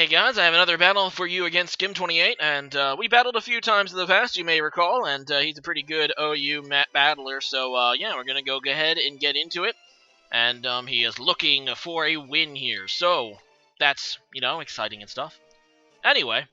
Hey guys, I have another battle for you against Skim28, and we battled a few times in the past, you may recall, and he's a pretty good OU battler, so yeah, we're going to go ahead and get into it, and he is looking for a win here, so that's, exciting and stuff. Anyway,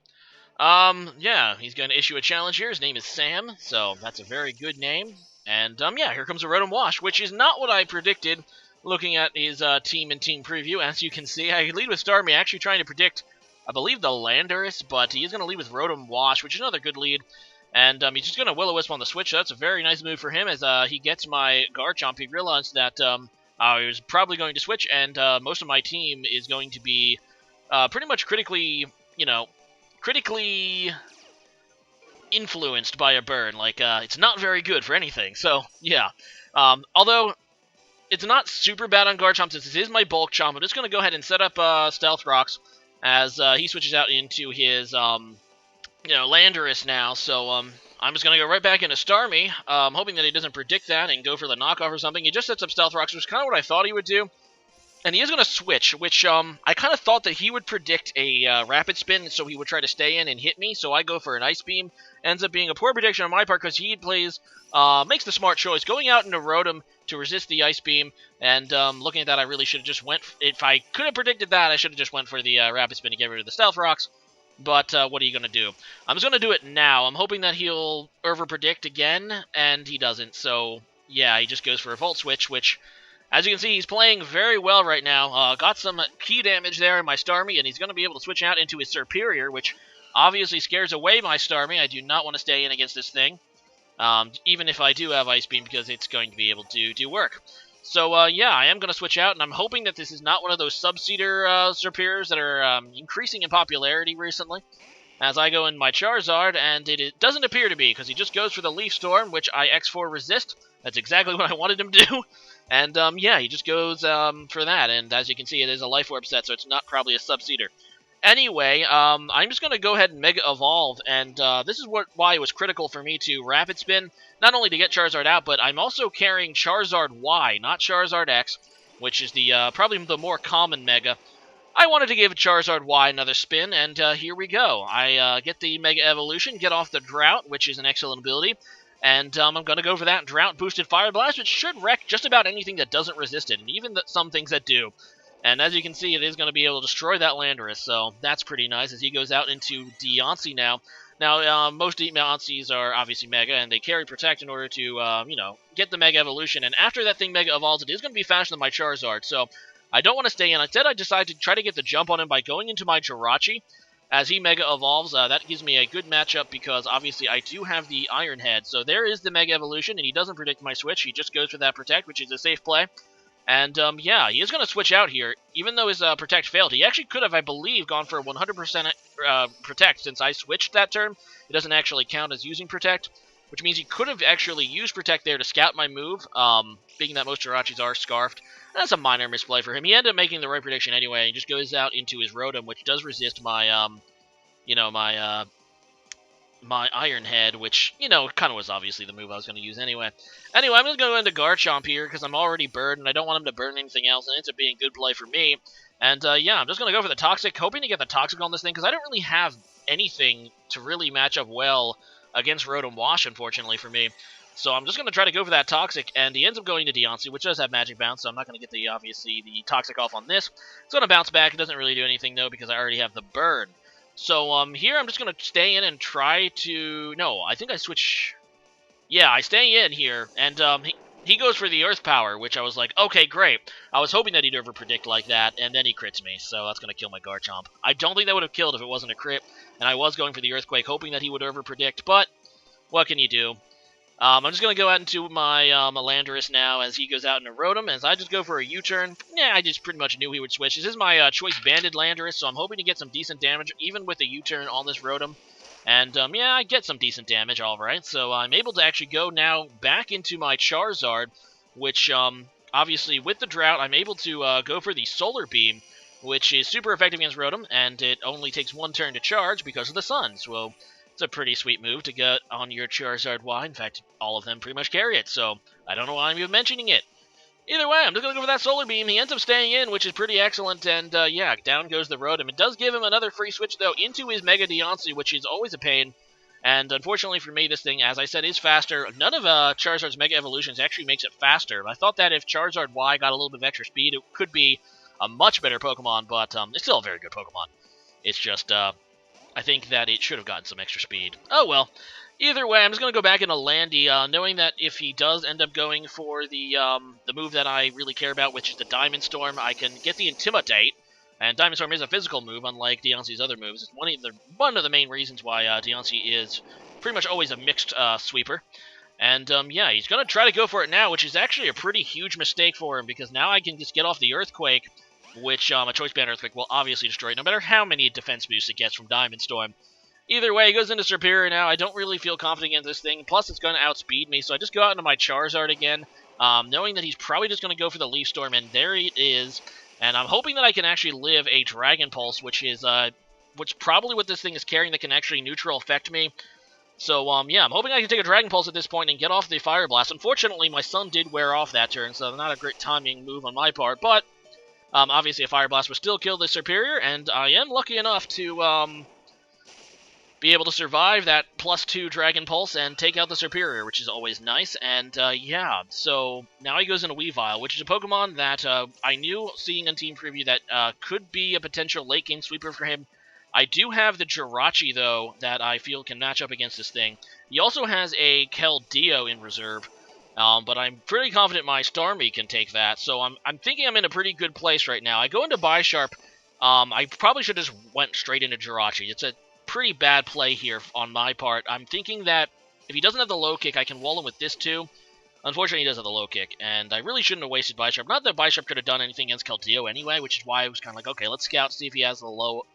yeah, he's going to issue a challenge here. His name is Sam, so that's a very good name, and yeah, here comes a Rotom Wash, which is not what I predicted. Looking at his team and team preview, as you can see, I lead with Starmie, actually trying to predict, I believe, the Landorus, but he is going to lead with Rotom Wash, which is another good lead. And he's just going to Will-O-Wisp on the switch, so that's a very nice move for him, as he gets my Garchomp. He realized that I was probably going to switch, and most of my team is going to be pretty much critically influenced by a burn. Like, it's not very good for anything, so, yeah. Although it's not super bad on Garchomp, since this is my bulk chomp. I'm just going to go ahead and set up Stealth Rocks as he switches out into his, Landorus now. So I'm just going to go right back into Starmie, hoping that he doesn't predict that and go for the knockoff or something. He just sets up Stealth Rocks, which is kind of what I thought he would do. And he is going to switch, which I kind of thought that he would predict a Rapid Spin, so he would try to stay in and hit me, so I go for an Ice Beam. Ends up being a poor prediction on my part, because he plays, makes the smart choice, going out into Rotom to resist the Ice Beam, and looking at that, I really should have just went, if I could have predicted that, I should have just went for the Rapid Spin to get rid of the Stealth Rocks, but what are you going to do? I'm just going to do it now. I'm hoping that he'll over-predict again, and he doesn't, so yeah, he just goes for a Volt Switch, which, as you can see, he's playing very well right now. Got some key damage there in my Starmie, and he's going to be able to switch out into his Superior, which obviously scares away my Starmie. I do not want to stay in against this thing, even if I do have Ice Beam, because it's going to be able to do work. So, yeah, I am going to switch out, and I'm hoping that this is not one of those Sub-Seeder Superiors that are increasing in popularity recently, as I go in my Charizard, and it doesn't appear to be, because he just goes for the Leaf Storm, which I X4 resist. That's exactly what I wanted him to do. And, yeah, he just goes for that, and as you can see, it is a Life Orb set, so it's not probably a Sub-Seeder. Anyway, I'm just going to go ahead and Mega Evolve, and this is why it was critical for me to Rapid Spin, not only to get Charizard out, but I'm also carrying Charizard Y, not Charizard X, which is the probably the more common Mega. I wanted to give Charizard Y another spin, and here we go. I get the Mega Evolution, get off the Drought, which is an excellent ability, and I'm going to go for that Drought-boosted Fire Blast, which should wreck just about anything that doesn't resist it, and even some things that do. And as you can see, it is going to be able to destroy that Landorus, so that's pretty nice as he goes out into Deontay now. Now, most Deontays are obviously Mega, and they carry Protect in order to, get the Mega Evolution. And after that thing Mega Evolves, it is going to be faster than my Charizard, so I don't want to stay in. Instead, I decide to try to get the jump on him by going into my Jirachi. As he Mega Evolves, that gives me a good matchup because, obviously, I do have the Iron Head. So there is the Mega Evolution, and he doesn't predict my switch. He just goes for that Protect, which is a safe play. And, yeah, he is going to switch out here. Even though his Protect failed, he actually could have, I believe, gone for 100% Protect. Since I switched that turn, it doesn't actually count as using Protect, which means he could have actually used Protect there to scout my move, being that most Jirachis are Scarfed. That's a minor misplay for him. He ended up making the right prediction anyway. He just goes out into his Rotom, which does resist my, my Iron Head, which, kind of was obviously the move I was going to use anyway. Anyway, I'm just going to go into Garchomp here, because I'm already burned, and I don't want him to burn anything else, and it ends up being a good play for me. And, yeah, I'm just going to go for the Toxic, hoping to get the Toxic on this thing, because I don't really have anything to really match up well against Rotom Wash, unfortunately, for me. So I'm just going to try to go for that Toxic, and he ends up going to Deontay, which does have Magic Bounce, so I'm not going to get the, obviously, the Toxic off on this. It's going to bounce back. It doesn't really do anything, though, because I already have the Burn. So, here I'm just going to stay in and try to... No, I think I switch... Yeah, I stay in here, and he goes for the Earth Power, which I was like, okay, great. I was hoping that he'd over-predict like that, and then he crits me, so that's going to kill my Garchomp. I don't think that would have killed if it wasn't a crit, and I was going for the Earthquake, hoping that he would over-predict, but what can you do? I'm just going to go out into my Landorus now as he goes out into Rotom, as I just go for a U-turn. Yeah, I just pretty much knew he would switch. This is my Choice Banded Landorus, so I'm hoping to get some decent damage, even with a U-turn on this Rotom. And, yeah, I get some decent damage, alright. So I'm able to actually go now back into my Charizard, which, obviously, with the Drought, I'm able to go for the Solar Beam, which is super effective against Rotom, and it only takes one turn to charge because of the Sun. So it's a pretty sweet move to get on your Charizard Y. In fact, all of them pretty much carry it, so I don't know why I'm even mentioning it. Either way, I'm just going to go for that Solar Beam. He ends up staying in, which is pretty excellent, and yeah, down goes the Rotom. It does give him another free switch, though, into his Mega Deontay, which is always a pain. And unfortunately for me, this thing, as I said, is faster. None of Charizard's Mega Evolutions actually makes it faster. I thought that if Charizard Y got a little bit of extra speed, it could be a much better Pokemon, but it's still a very good Pokemon. It's just, I think that it should have gotten some extra speed. Oh well. Either way, I'm just going to go back into Landy, knowing that if he does end up going for the move that I really care about, which is the Diamond Storm, I can get the Intimidate. And Diamond Storm is a physical move, unlike Deontay's other moves. It's one of the main reasons why Deontay is pretty much always a mixed sweeper. And yeah, he's going to try to go for it now, which is actually a pretty huge mistake for him, because now I can just get off the Earthquake, which a Choice Band Earthquake will obviously destroy, no matter how many defense boosts it gets from Diamond Storm. Either way, he goes into Superior now. I don't really feel confident in this thing, plus it's going to outspeed me, so I just go out into my Charizard again, knowing that he's probably just going to go for the Leaf Storm, and there it is. And I'm hoping that I can actually live a Dragon Pulse, which is probably what this thing is carrying that can actually neutral affect me. So, yeah, I'm hoping I can take a Dragon Pulse at this point and get off the Fire Blast. Unfortunately, my Sun did wear off that turn, so not a great timing move on my part, but obviously a Fire Blast would still kill the Superior, and I am lucky enough to be able to survive that +2 Dragon Pulse and take out the Superior, which is always nice. And yeah, so now he goes into Weavile, which is a Pokemon that I knew, seeing on Team Preview, that could be a potential late game sweeper for him. I do have the Jirachi, though, that I feel can match up against this thing. He also has a Keldeo in reserve, but I'm pretty confident my Starmie can take that. So I'm thinking I'm in a pretty good place right now. I go into Bisharp. I probably should have just went straight into Jirachi. It's a pretty bad play here on my part. I'm thinking that if he doesn't have the low kick, I can wall him with this too. Unfortunately, he does have the low kick, and I really shouldn't have wasted Bisharp. Not that Bisharp could have done anything against Keldeo anyway, which is why I was kind of like, okay, let's scout, see if he has the low,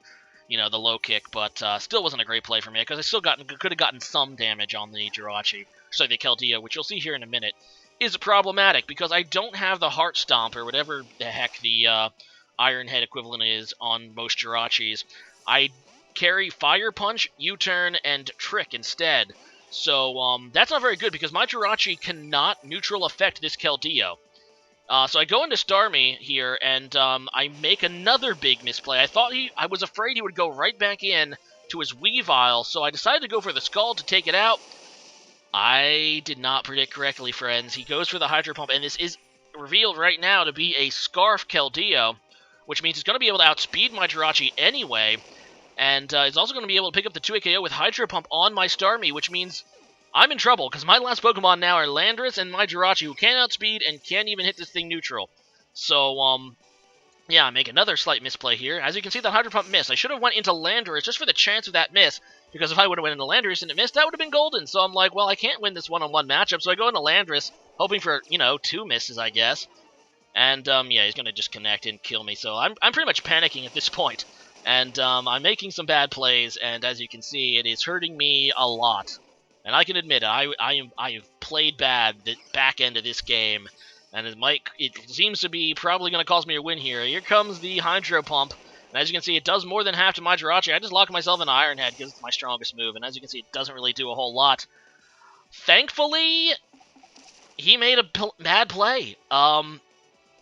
the low kick, but still wasn't a great play for me, because I still could have gotten some damage on the Jirachi, sorry, the Keldeo, which you'll see here in a minute, is problematic, because I don't have the Heart Stomp, or whatever the heck the Iron Head equivalent is on most Jirachis. I carry Fire Punch, U-Turn, and Trick instead. So that's not very good because my Jirachi cannot neutral affect this Keldeo. So I go into Starmie here, and I make another big misplay. I was afraid he would go right back in to his Weavile, so I decided to go for the Scald to take it out. I did not predict correctly, friends. He goes for the Hydro Pump, and this is revealed right now to be a Scarf Keldeo, which means he's going to be able to outspeed my Jirachi anyway. And he's also going to be able to pick up the 2-hit KO with Hydro Pump on my Starmie, which means I'm in trouble, because my last Pokemon now are Landorus and my Jirachi, who can't outspeed and can't even hit this thing neutral. So, yeah, I make another slight misplay here. As you can see, that Hydro Pump missed. I should have went into Landorus just for the chance of that miss, because if I would have went into Landorus and it missed, that would have been golden. So I'm like, well, I can't win this one-on-one matchup, so I go into Landorus, hoping for, 2 misses, I guess. And, yeah, he's going to just connect and kill me, so I'm pretty much panicking at this point. And I'm making some bad plays, and as you can see, it is hurting me a lot. And I can admit it, I have played bad the back end of this game, and it seems to be probably going to cost me a win here. Here comes the Hydro Pump, and as you can see, it does more than half to my Jirachi. I just lock myself in Iron Head because it's my strongest move, and as you can see, it doesn't really do a whole lot. Thankfully, he made a bad play.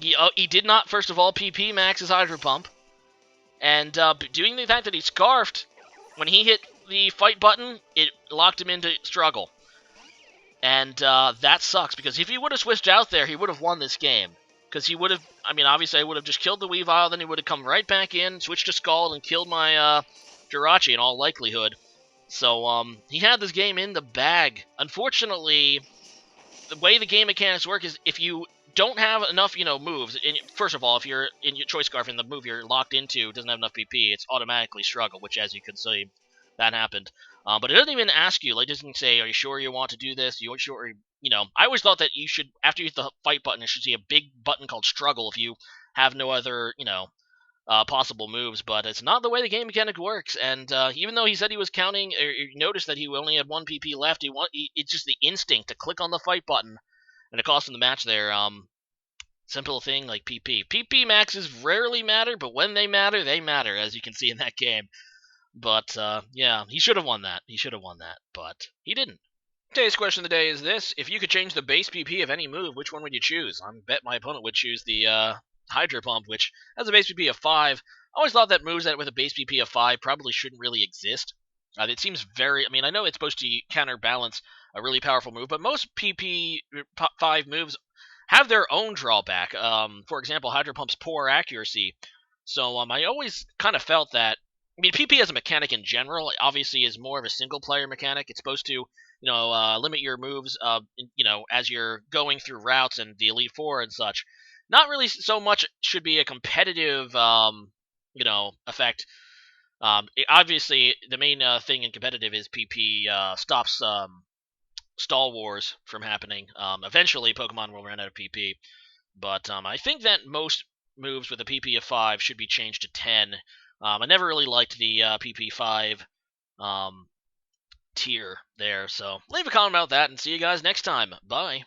He did not, first of all, PP max his Hydro Pump. And doing the fact that he Scarfed, when he hit the fight button, it locked him into struggle. And that sucks, because if he would have switched out there, he would have won this game. Because he would have, obviously I would have just killed the Weavile, then he would have come right back in, switched to Scald, and killed my Jirachi in all likelihood. So he had this game in the bag. Unfortunately, the way the game mechanics work is if you don't have enough, moves. And first of all, if you're in your Choice Scarf and the move you're locked into doesn't have enough PP, it's automatically struggle, which, as you can see, that happened. But it doesn't even ask you. Like, it doesn't say, are you sure you want to do this? You sure? I always thought that you should, after you hit the fight button, you should see a big button called struggle if you have no other, possible moves. But it's not the way the game mechanic works. And even though he said he was counting, or you noticed that he only had 1 PP left, it's just the instinct to click on the fight button. And it cost him the match there. Simple thing like PP. PP maxes rarely matter, but when they matter, as you can see in that game. But, yeah, he should have won that. But he didn't. Today's question of the day is this: if you could change the base PP of any move, which one would you choose? I bet my opponent would choose the Hydro Pump, which has a base PP of 5. I always thought that moves that with a base PP of 5 probably shouldn't really exist. It seems very... I mean, I know it's supposed to counterbalance a really powerful move, but most PP 5 moves have their own drawback. For example, Hydro Pump's poor accuracy. So I always kind of felt that... I mean, PP as a mechanic in general, obviously, is more of a single-player mechanic. It's supposed to limit your moves, as you're going through routes and the Elite Four and such. Not really so much should be a competitive, effect. Obviously, the main thing in competitive is PP stops stall wars from happening. Eventually, Pokemon will run out of PP, but I think that most moves with a PP of 5 should be changed to 10. I never really liked the PP 5 tier there, so leave a comment about that and see you guys next time. Bye.